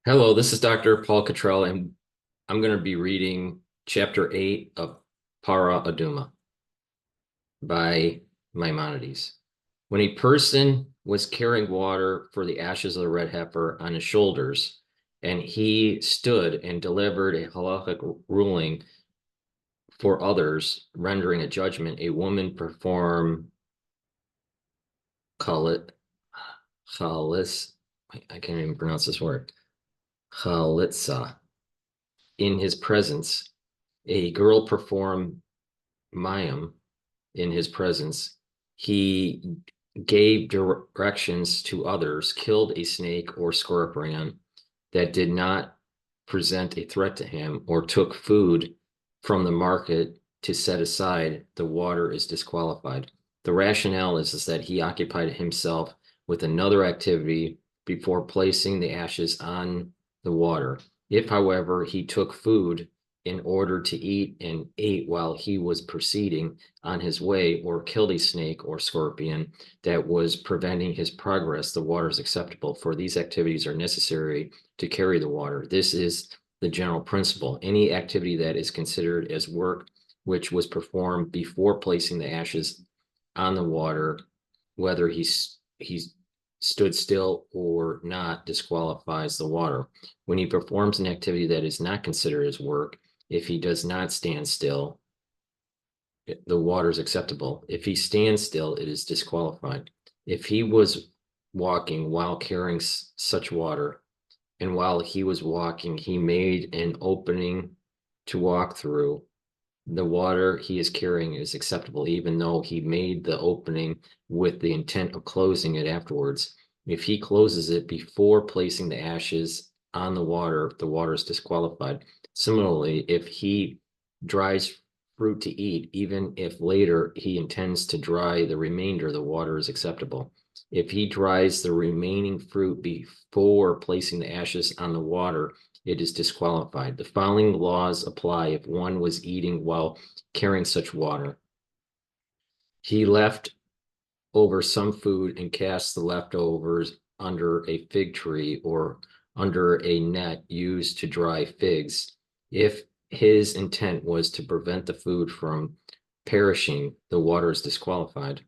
Hello, this is Dr. Paul Cottrell, and I'm going to be reading Chapter 8 of Parah Adumah by Maimonides. When a person was carrying water for the ashes of the red heifer on his shoulders, and he stood and delivered a halachic ruling for others, rendering a judgment, a woman performed chalit, chalis, I can't even pronounce this word, chalitza, in his presence. A girl performed Mayim in his presence. He gave directions to others, killed a snake or scorpion that did not present a threat to him, or took food from the market to set aside. The water is disqualified. The rationale is that he occupied himself with another activity before placing the ashes on the water. If, however, he took food in order to eat and ate while he was proceeding on his way, or killed a snake or scorpion that was preventing his progress, the water is acceptable, for these activities are necessary to carry the water. This is the general principle. Any activity that is considered as work which was performed before placing the ashes on the water, whether he stood still or not, disqualifies the water. When he performs an activity that is not considered as work, if he does not stand still, the water is acceptable. If he stands still, it is disqualified. If he was walking while carrying such water, and while he was walking, he made an opening to walk through, the water he is carrying is acceptable, even though he made the opening with the intent of closing it afterwards. If he closes it before placing the ashes on the water is disqualified. Similarly, if he dries fruit to eat, even if later he intends to dry the remainder, the water is acceptable. If he dries the remaining fruit before placing the ashes on the water, it is disqualified. The following laws apply if one was eating while carrying such water. He left over some food and cast the leftovers under a fig tree or under a net used to dry figs. If his intent was to prevent the food from perishing, the water is disqualified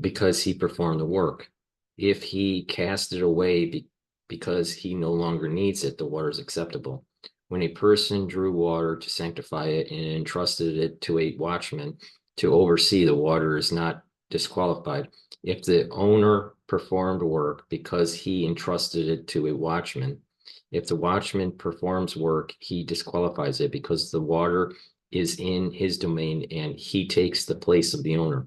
because he performed the work. If he cast it away because he no longer needs it, the water is acceptable. When a person drew water to sanctify it and entrusted it to a watchman to oversee, the water is not disqualified. If the owner performed work because he entrusted it to a watchman, if the watchman performs work, he disqualifies it because the water is in his domain and he takes the place of the owner.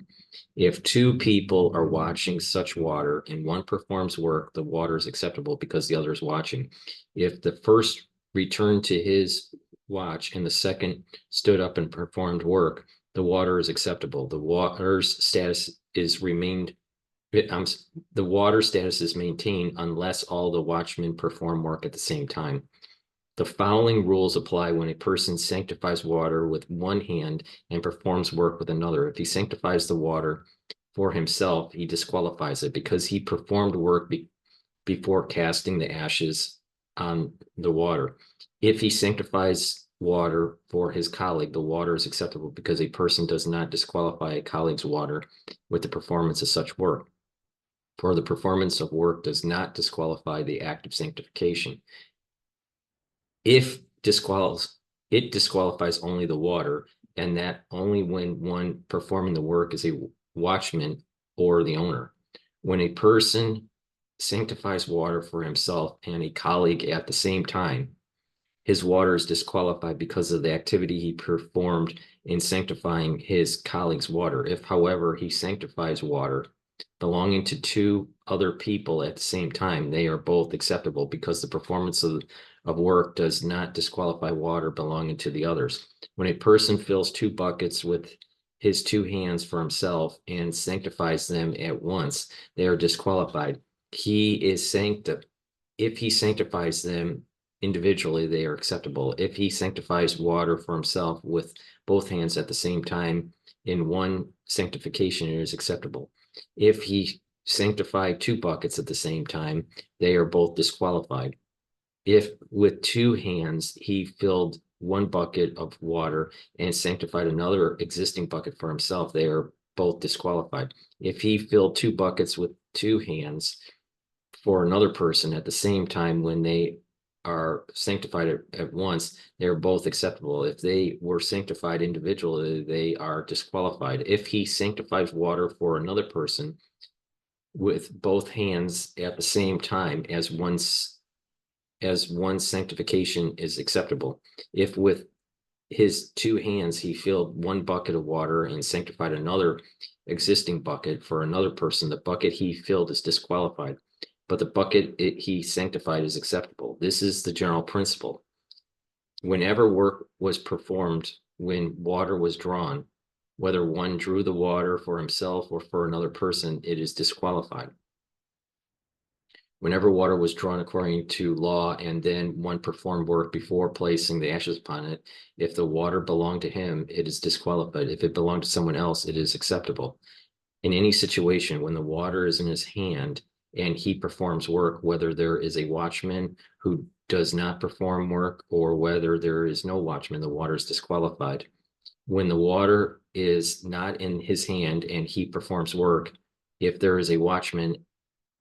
If two people are watching such water and one performs work, the water is acceptable because the other is watching. If the first returned to his watch and the second stood up and performed work, the water is acceptable. The water's status is remained. The water status is maintained unless all the watchmen perform work at the same time. The following rules apply when a person sanctifies water with one hand and performs work with another. If he sanctifies the water for himself, he disqualifies it because he performed work before casting the ashes on the water. If he sanctifies water for his colleague, the water is acceptable because a person does not disqualify a colleague's water with the performance of such work. For the performance of work does not disqualify the act of sanctification. If it disqualifies only the water, and that only when one performing the work is a watchman or the owner. When a person sanctifies water for himself and a colleague at the same time, his water is disqualified because of the activity he performed in sanctifying his colleague's water. If, however, he sanctifies water belonging to two other people at the same time, they are both acceptable because the performance of work does not disqualify water belonging to the others. When a person fills two buckets with his two hands for himself and sanctifies them at once, they are disqualified. If he sanctifies them individually, they are acceptable. If he sanctifies water for himself with both hands at the same time in one sanctification, it is acceptable. If he sanctify 2 buckets at the same time, they are both disqualified. If with 2 hands he filled 1 bucket of water and sanctified another existing bucket for himself, they are both disqualified. If he filled 2 buckets with 2 hands for another person at the same time when they are sanctified at once, they're both acceptable. If they were sanctified individually, they are disqualified. If he sanctifies water for another person with both hands at the same time as one sanctification is acceptable. If with his 2 hands he filled 1 bucket of water and sanctified another existing bucket for another person, the bucket he filled is disqualified, but the bucket he sanctified is acceptable. This is the general principle. Whenever work was performed, when water was drawn, whether one drew the water for himself or for another person, it is disqualified. Whenever water was drawn according to law and then one performed work before placing the ashes upon it, if the water belonged to him, it is disqualified. If it belonged to someone else, it is acceptable. In any situation, when the water is in his hand and he performs work, whether there is a watchman who does not perform work or whether there is no watchman, the water is disqualified. When the water is not in his hand and he performs work, if there is a watchman,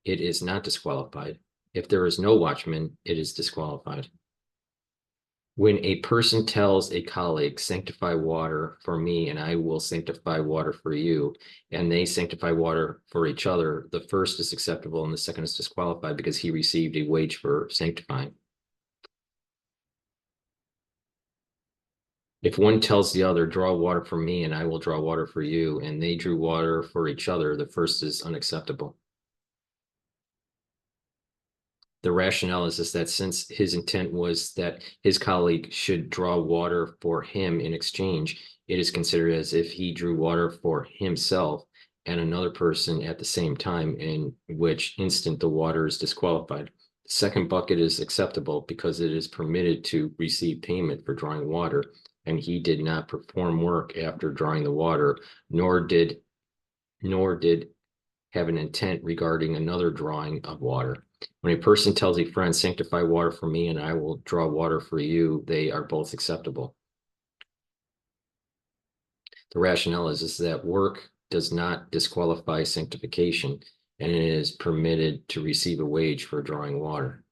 it is not disqualified. If there is no watchman, it is disqualified. When a person tells a colleague, sanctify water for me and I will sanctify water for you, and they sanctify water for each other, the first is acceptable and the second is disqualified because he received a wage for sanctifying. If one tells the other, draw water for me and I will draw water for you, and they drew water for each other, the first is unacceptable. The rationale is that since his intent was that his colleague should draw water for him in exchange, it is considered as if he drew water for himself and another person at the same time, in which instant the water is disqualified. The second bucket is acceptable because it is permitted to receive payment for drawing water, and he did not perform work after drawing the water, nor did have an intent regarding another drawing of water. When a person tells a friend, sanctify water for me and I will draw water for you, they are both acceptable. The rationale is that work does not disqualify sanctification, and it is permitted to receive a wage for drawing water.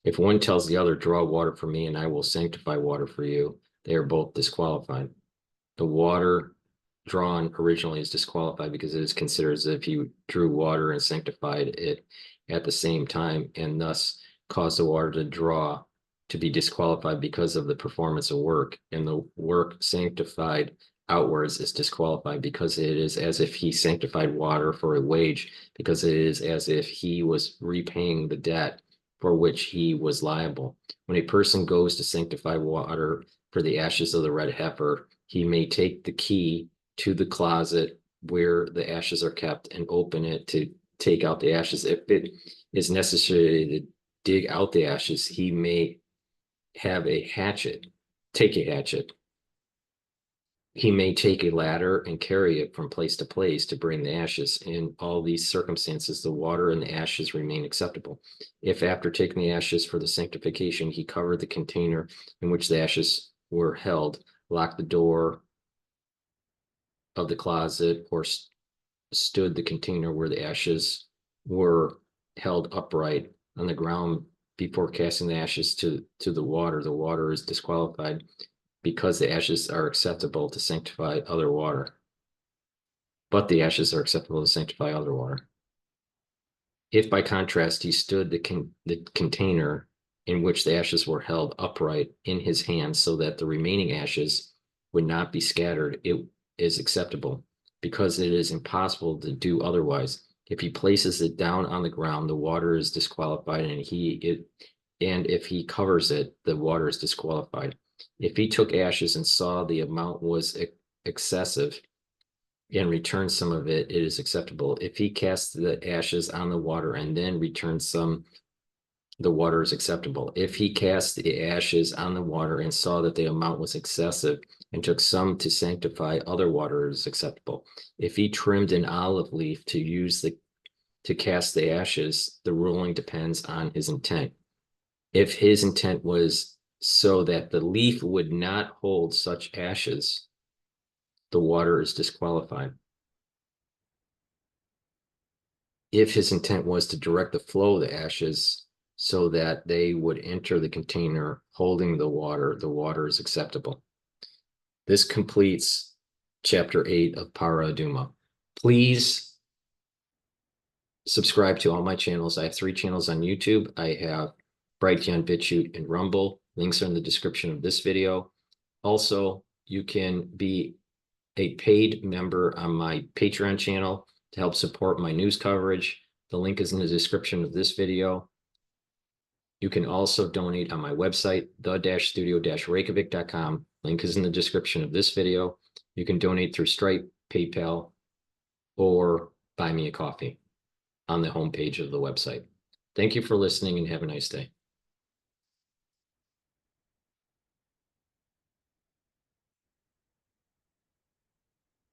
If one tells the other, draw water for me and I will sanctify water for you, they are both disqualified. The water drawn originally is disqualified because it is considered as if he drew water and sanctified it at the same time, and thus caused the water to draw to be disqualified because of the performance of work, and the work sanctified outwards is disqualified because it is as if he sanctified water for a wage, because it is as if he was repaying the debt for which he was liable. When a person goes to sanctify water for the ashes of the red heifer, he may take the key to the closet where the ashes are kept and open it to take out the ashes. If it is necessary to dig out the ashes, he may have a hatchet, take a hatchet. He may take a ladder and carry it from place to place to bring the ashes. In all these circumstances, the water and the ashes remain acceptable. If after taking the ashes for the sanctification, he covered the container in which the ashes were held, locked the door of the closet, or stood the container where the ashes were held upright on the ground before casting the ashes to the water is disqualified because the ashes are acceptable to sanctify other water. But the ashes are acceptable to sanctify other water. If by contrast he stood the container in which the ashes were held upright in his hands so that the remaining ashes would not be scattered, it is acceptable because it is impossible to do otherwise. If he places it down on the ground, the water is disqualified, and if he covers it, the water is disqualified. If he took ashes and saw the amount was excessive and returned some of it, it is acceptable. If he casts the ashes on the water and then returns some the water is acceptable. If he cast the ashes on the water and saw that the amount was excessive and took some to sanctify other water, is acceptable. If he trimmed an olive leaf to cast the ashes, the ruling depends on his intent. If his intent was so that the leaf would not hold such ashes, the water is disqualified. If his intent was to direct the flow of the ashes so that they would enter the container holding the water is acceptable. This completes chapter 8 of Parah Adumah. Please subscribe to all my channels. I have 3 channels on YouTube. I have Brighteon, Bitchute, and Rumble. Links are in the description of this video. Also, you can be a paid member on my Patreon channel to help support my news coverage. The link is in the description of this video. You can also donate on my website, the-studio-reykjavik.com. Link is in the description of this video. You can donate through Stripe, PayPal, or buy me a coffee on the homepage of the website. Thank you for listening and have a nice day.